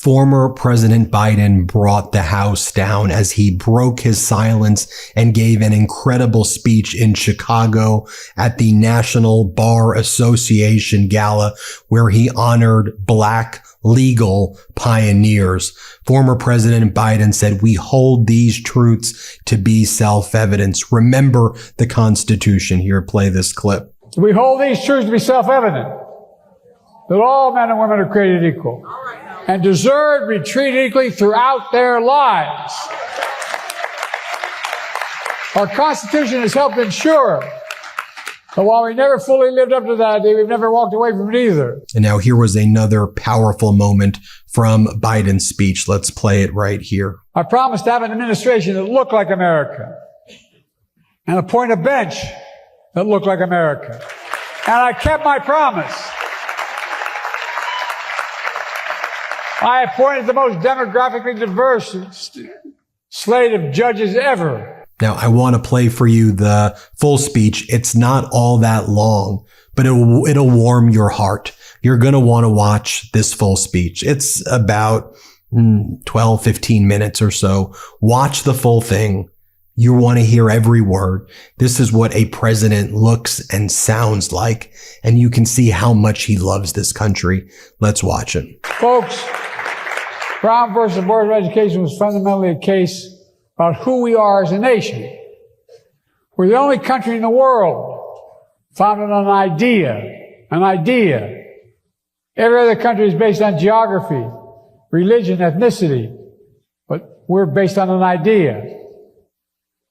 Former President Biden brought the House down as he broke his silence and gave an incredible speech in Chicago at the National Bar Association Gala, where he honored Black legal pioneers. Former President Biden said, "We hold these truths to be self-evident. Remember the Constitution." Here, play this clip. We hold these truths to be self-evident, that all men and women are created equal and deserve to be treated equally throughout their lives. Our Constitution has helped ensure that while we never fully lived up to that idea, we've never walked away from it either. And now here was another powerful moment from Biden's speech. Let's play it right here. I promised to have an administration that looked like America and appoint a bench that looked like America. And I kept my promise. I appointed the most demographically diverse slate of judges ever. Now, I want to play for you the full speech. It's not all that long, but it'll warm your heart. You're going to want to watch this full speech. It's about 12, 15 minutes or so. Watch the full thing. You want to hear every word. This is what a president looks and sounds like, and you can see how much he loves this country. Let's watch it. Folks, Brown versus Board of Education was fundamentally a case about who we are as a nation. We're the only country in the world founded on an idea. Every other country is based on geography, religion, ethnicity, but we're based on an idea.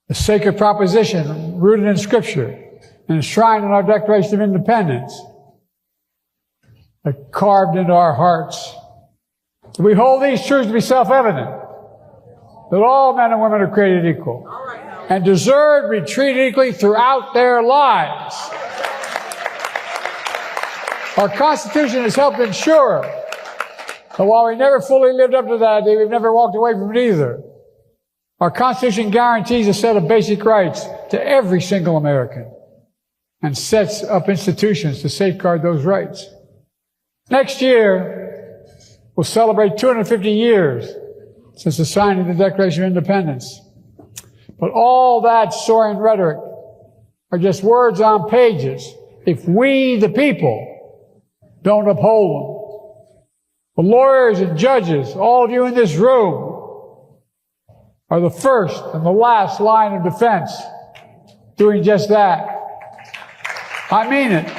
A sacred proposition rooted in Scripture and enshrined in our Declaration of Independence, carved into our hearts. We hold these truths to be self-evident, that all men and women are created equal and deserve to be treated equally throughout their lives. Our Constitution has helped ensure that while we never fully lived up to that idea, we've never walked away from it either. Our Constitution guarantees a set of basic rights to every single American and sets up institutions to safeguard those rights. Next year, we'll celebrate 250 years since the signing of the Declaration of Independence. But all that soaring rhetoric are just words on pages if we, the people, don't uphold them. The lawyers and judges, all of you in this room, are the first and the last line of defense doing just that. I mean it.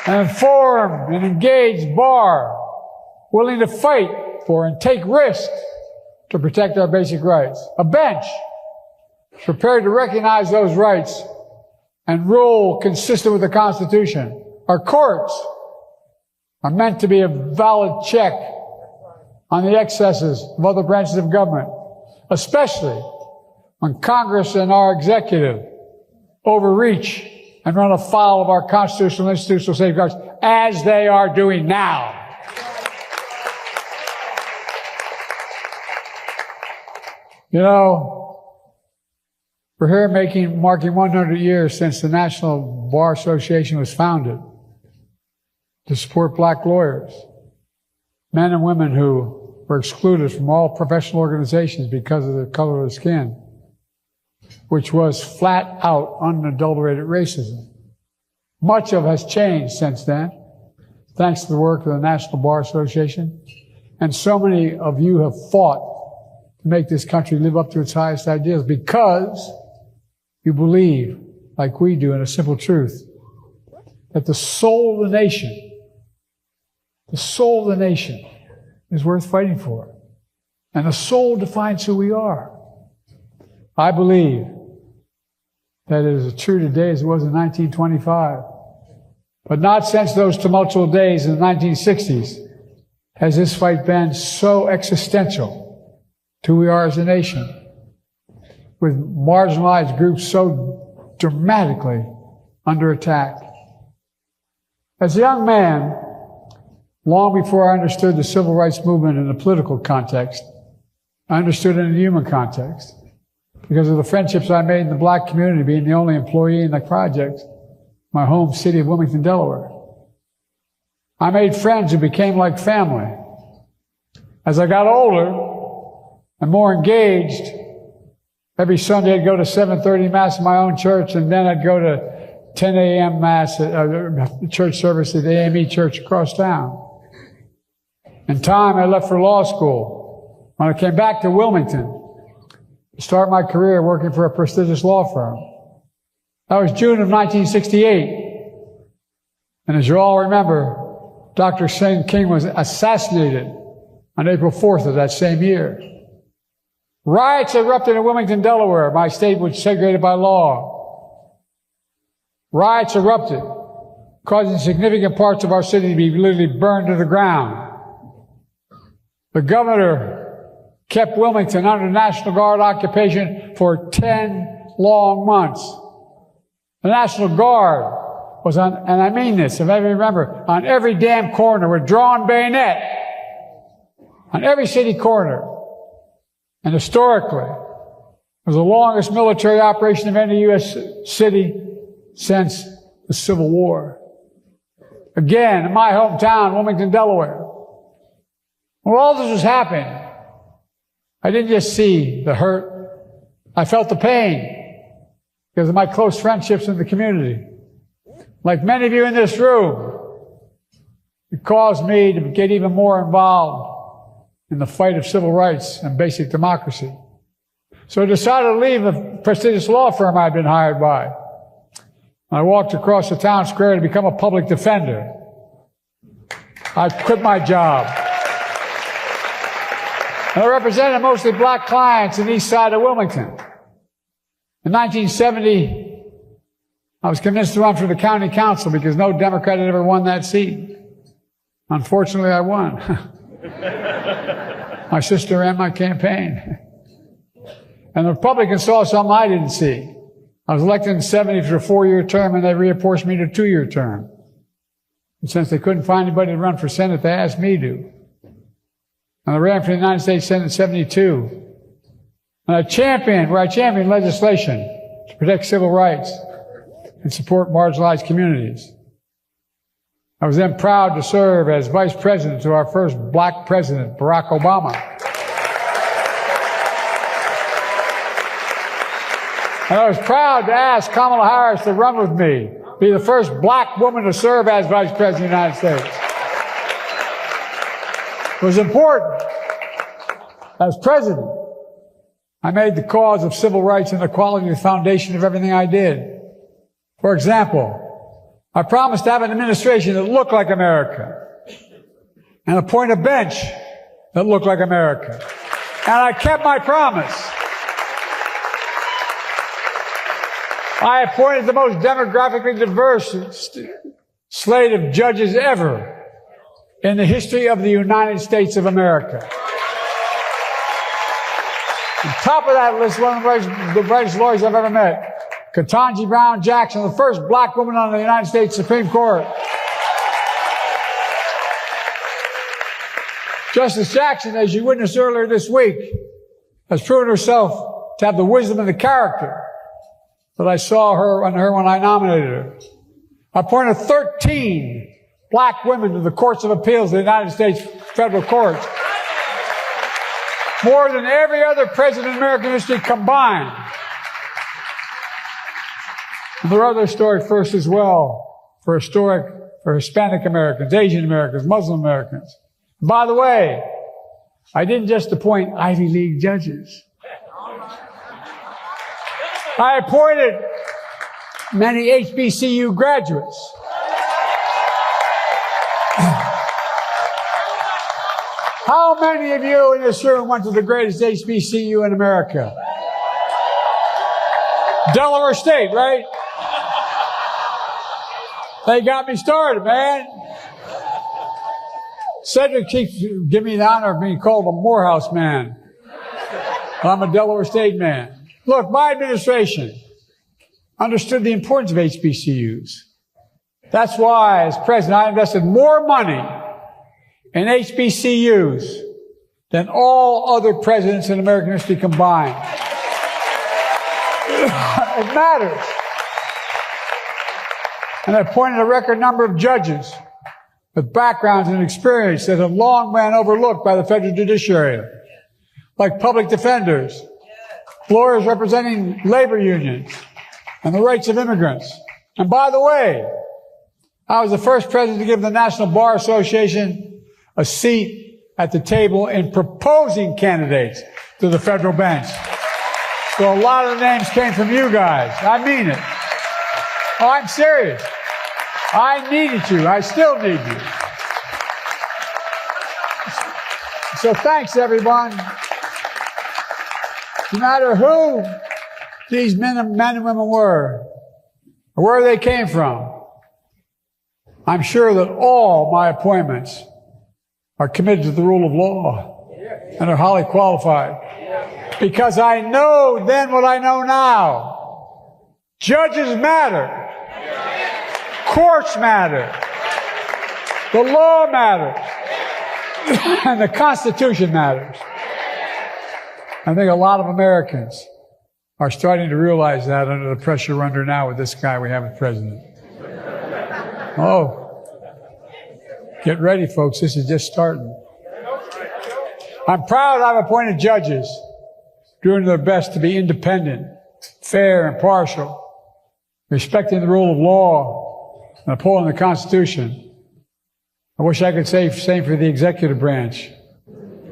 An informed and engaged bar willing to fight for and take risks to protect our basic rights. A bench prepared to recognize those rights and rule consistent with the Constitution. Our courts are meant to be a valid check on the excesses of other branches of government, especially when Congress and our executive overreach and run afoul of our constitutional and institutional safeguards, as they are doing now. You know, we're here marking 100 years since the National Bar Association was founded to support black lawyers, men and women who were excluded from all professional organizations because of the color of their skin, which was flat out unadulterated racism. Much of it has changed since then, thanks to the work of the National Bar Association. And so many of you have fought to make this country live up to its highest ideals because you believe, like we do, in a simple truth, that the soul of the nation is worth fighting for. And the soul defines who we are. I believe that it is as true today as it was in 1925. But not since those tumultuous days in the 1960s has this fight been so existential to who we are as a nation, with marginalized groups so dramatically under attack. As a young man, long before I understood the civil rights movement in a political context, I understood it in a human context because of the friendships I made in the black community, being the only employee in the project, my home city of Wilmington, Delaware. I made friends who became like family, As I got older and more engaged, every Sunday I'd go to 7:30 Mass in my own church, and then I'd go to 10 a.m. Mass, church service at the AME church across town. In time, I left for law school. When I came back to Wilmington to start my career working for a prestigious law firm. That was June of 1968. And as you all remember, Dr. King was assassinated on April 4th of that same year. Riots erupted in Wilmington, Delaware, my state which was segregated by law. Riots erupted, causing significant parts of our city to be literally burned to the ground. The governor kept Wilmington under National Guard occupation for 10 long months. The National Guard was on, and I mean this, if I remember, on every damn corner with drawn bayonet. On every city corner. And historically, it was the longest military operation of any U.S. city since the Civil War. Again, in my hometown, Wilmington, Delaware. When all this was happening, I didn't just see the hurt. I felt the pain because of my close friendships in the community. Like many of you in this room, it caused me to get even more involved in the fight of civil rights and basic democracy. So I decided to leave the prestigious law firm I'd been hired by. I walked across the town square to become a public defender. I quit my job. And I represented mostly black clients in the east side of Wilmington. In 1970, I was convinced to run for the county council because no Democrat had ever won that seat. Unfortunately, I won. My sister ran my campaign. And the Republicans saw something I didn't see. I was elected in 70 for a 4-year term, and they reapportioned me to a 2-year term. And since they couldn't find anybody to run for Senate, they asked me to. And I ran for the United States Senate in 72. And I championed legislation to protect civil rights and support marginalized communities. I was then proud to serve as vice president to our first black president, Barack Obama. And I was proud to ask Kamala Harris to run with me, be the first black woman to serve as vice president of the United States. It was important. As president, I made the cause of civil rights and equality the foundation of everything I did. For example, I promised to have an administration that looked like America and appoint a bench that looked like America. And I kept my promise. I appointed the most demographically diverse slate of judges ever in the history of the United States of America. On top of that list, one of the brightest lawyers I've ever met, Ketanji Brown Jackson, the first black woman on the United States Supreme Court. Justice Jackson, as you witnessed earlier this week, has proven herself to have the wisdom and the character that I saw her when I nominated her. I appointed 13 black women to the courts of appeals of the United States federal courts. More than every other president in American history combined. And there are other historic firsts as well for Hispanic Americans, Asian Americans, Muslim Americans. And by the way, I didn't just appoint Ivy League judges. I appointed many HBCU graduates. How many of you in this room went to the greatest HBCU in America? Delaware State, right? They got me started, man. Cedric keeps giving me the honor of being called a Morehouse man. I'm a Delaware State man. Look, my administration understood the importance of HBCUs. That's why, as president, I invested more money in HBCUs than all other presidents in American history combined. It matters. And I appointed a record number of judges with backgrounds and experience that have long been overlooked by the federal judiciary, like public defenders, lawyers representing labor unions, and the rights of immigrants. And by the way, I was the first president to give the National Bar Association a seat at the table in proposing candidates to the federal bench. So a lot of the names came from you guys. I mean it. Oh, I'm serious. I needed you. I still need you. So thanks, everyone. No matter who these men and women were, or where they came from, I'm sure that all my appointments are committed to the rule of law and are highly qualified. Because I know then what I know now. Judges matter. Courts matter. The law matters. And the Constitution matters. I think a lot of Americans are starting to realize that under the pressure we're under now with this guy we have as president. Oh, get ready, folks. This is just starting. I'm proud I've appointed judges doing their best to be independent, fair, impartial, respecting the rule of law, and upholding the Constitution. I wish I could say the same for the executive branch,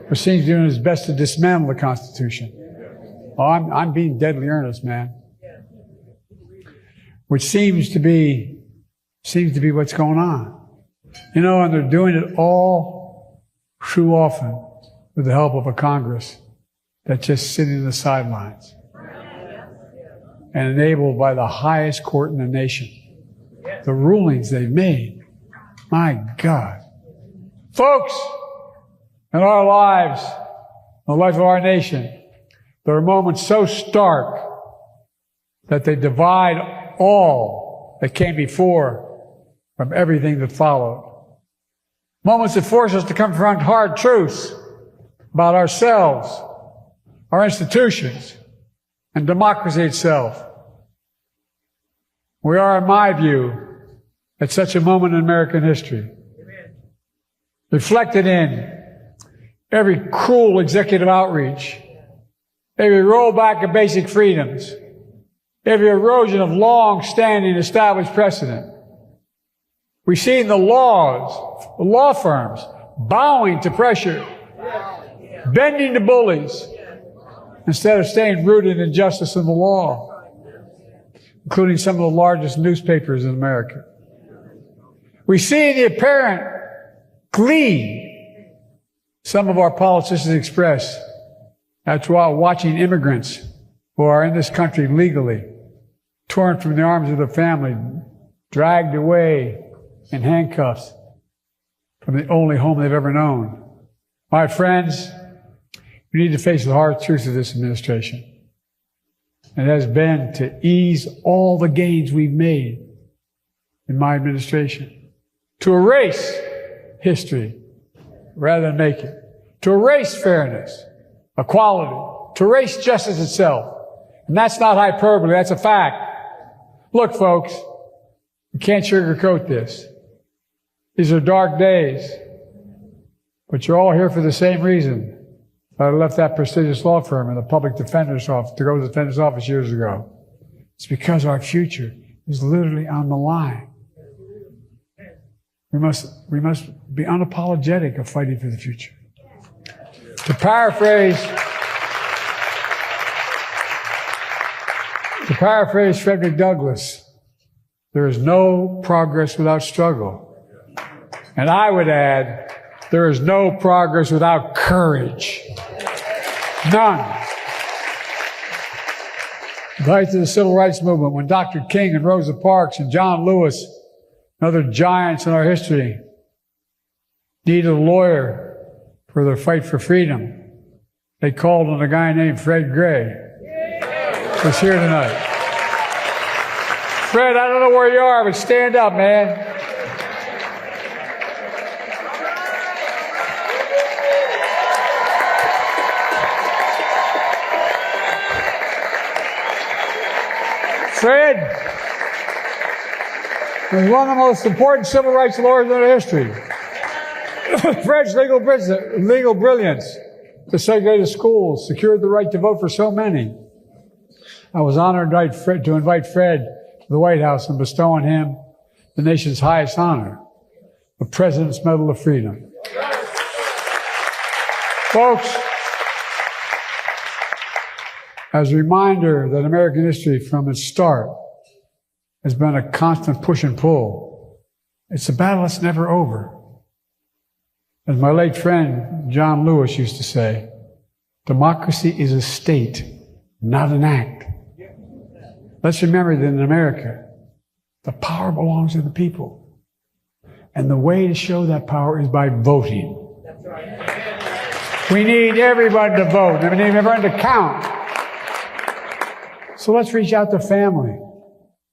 which seems doing its best to dismantle the Constitution. Oh, I'm being deadly earnest, man. Which seems to be what's going on. You know, and they're doing it all too often with the help of a Congress that's just sitting in the sidelines and enabled by the highest court in the nation. The rulings they've made. My God. Folks, in our lives, in the life of our nation, there are moments so stark that they divide all that came before from everything that followed. Moments that force us to confront hard truths about ourselves, our institutions, and democracy itself. We are, in my view, at such a moment in American history, reflected in every cruel executive outreach, every rollback of basic freedoms, every erosion of long-standing established precedent. We see in the law firms bowing to pressure, bending to bullies, instead of staying rooted in justice and the law, including some of the largest newspapers in America. We see the apparent glee some of our politicians express after watching immigrants who are in this country legally, torn from the arms of their family, dragged away in handcuffs from the only home they've ever known. My friends, we need to face the hard truth of this administration. It has been to ease all the gains we've made in my administration, to erase history rather than make it, to erase fairness, equality, to erase justice itself. And that's not hyperbole, that's a fact. Look, folks, we can't sugarcoat this. These are dark days, but you're all here for the same reason. I left that prestigious law firm in the public defender's office to go to the defender's office years ago. It's because our future is literally on the line. We must be unapologetic of fighting for the future. To paraphrase Frederick Douglass, there is no progress without struggle. And I would add, there is no progress without courage. None. Right to the civil rights movement, when Dr. King and Rosa Parks and John Lewis and other giants in our history needed a lawyer for their fight for freedom, they called on a guy named Fred Gray, who's here tonight. Fred, I don't know where you are, but stand up, man. Fred was one of the most important civil rights lawyers in our history. Fred's legal brilliance desegregated schools, secured the right to vote for so many. I was honored to invite Fred to the White House and bestow on him the nation's highest honor, the President's Medal of Freedom. Folks, as a reminder that American history from its start has been a constant push and pull, it's a battle that's never over. As my late friend John Lewis used to say, democracy is a state, not an act. Let's remember that in America, the power belongs to the people. And the way to show that power is by voting. We need everybody to vote. We need everyone to count. So let's reach out to family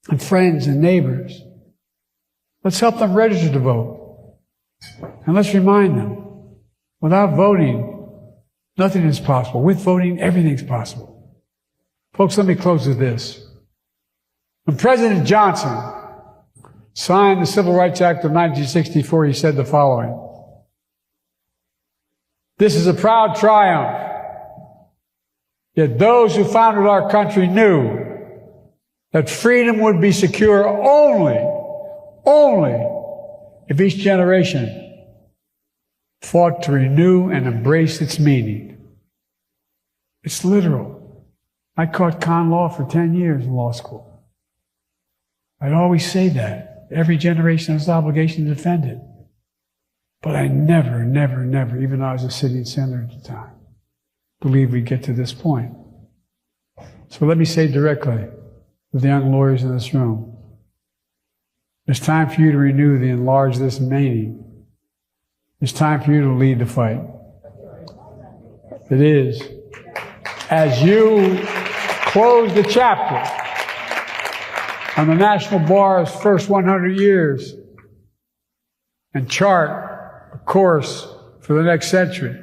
and friends and neighbors. Let's help them register to vote. And let's remind them, without voting, nothing is possible. With voting, everything's possible. Folks, let me close with this. When President Johnson signed the Civil Rights Act of 1964, he said the following: "This is a proud triumph. Yet those who founded our country knew that freedom would be secure only if each generation fought to renew and embrace its meaning." It's literal. I taught con law for 10 years in law school. I'd always say that. Every generation has the obligation to defend it. But I never, even though I was a sitting senator at the time, believed we'd get to this point. So let me say directly to the young lawyers in this room, it's time for you to renew the enlarge this meaning. It's time for you to lead the fight. It is. As you close the chapter on the National Bar's first 100 years and chart a course for the next century,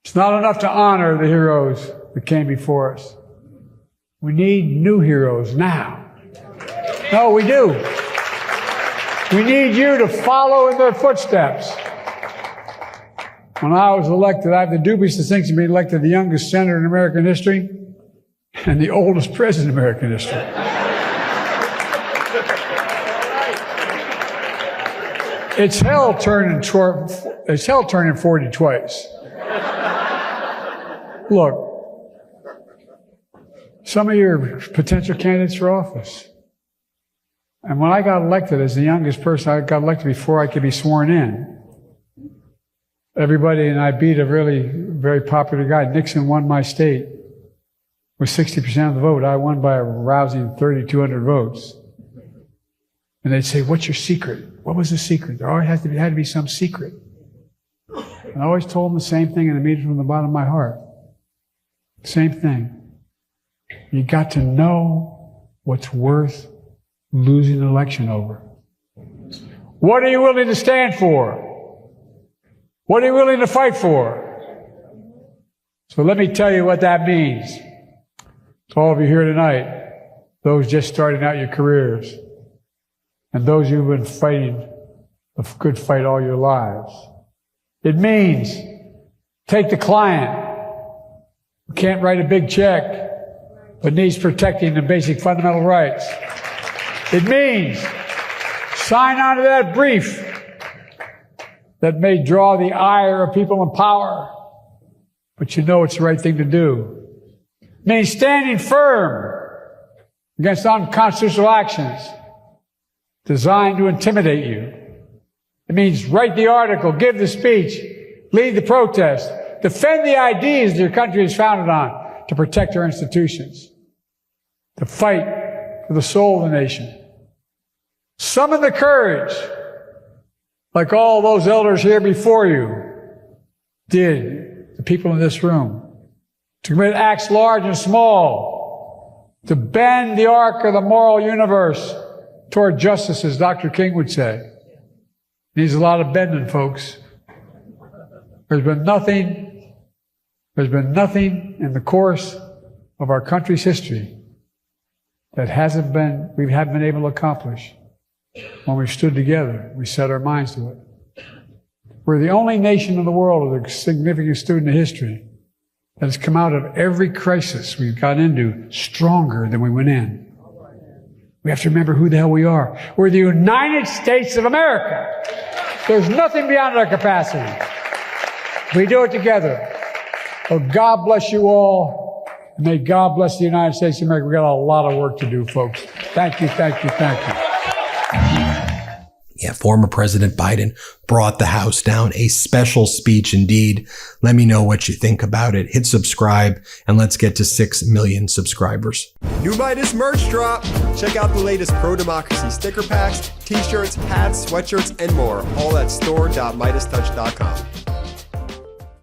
it's not enough to honor the heroes that came before us. We need new heroes now. No, we do. We need you to follow in their footsteps. When I was elected, I have the dubious distinction of being elected the youngest senator in American history and the oldest president in American history. It's hell turning 40 twice. Look, some of your potential candidates for office. And when I got elected as the youngest person, I got elected before I could be sworn in. Everybody, and I beat a really very popular guy. Nixon won my state with 60% of the vote. I won by a rousing 3,200 votes. And they'd say, "What's your secret?" What was the secret? There always had to be some secret. And I always told them the same thing, and I mean it from the bottom of my heart. Same thing. You got to know what's worth losing an election over. What are you willing to stand for? What are you willing to fight for? So let me tell you what that means. To all of you here tonight, those just starting out your careers, and those who've been fighting a good fight all your lives. It means take the client who can't write a big check, but needs protecting the basic fundamental rights. It means sign on to that brief that may draw the ire of people in power, but you know it's the right thing to do. It means standing firm against unconstitutional actions designed to intimidate you. It means write the article, give the speech, lead the protest, defend the ideas your country is founded on to protect our institutions, to fight for the soul of the nation. Summon the courage, like all those elders here before you did, the people in this room, to commit acts large and small, to bend the arc of the moral universe toward justice, as Dr. King would say. Needs a lot of bending, folks. There's been nothing in the course of our country's history that we haven't been able to accomplish when we stood together. We set our minds to it. We're the only nation in the world with a significant student of history that has come out of every crisis we've got into stronger than we went in. We have to remember who the hell we are. We're the United States of America. There's nothing beyond our capacity. We do it together. Well, God bless you all. And may God bless the United States of America. We've got a lot of work to do, folks. Thank you, thank you, thank you. Yeah, former President Biden brought the House down. A special speech indeed. Let me know what you think about it. Hit subscribe and let's get to 6 million subscribers. New Midas merch drop. Check out the latest pro-democracy sticker packs, t-shirts, hats, sweatshirts, and more. All at store.MeidasTouch.com.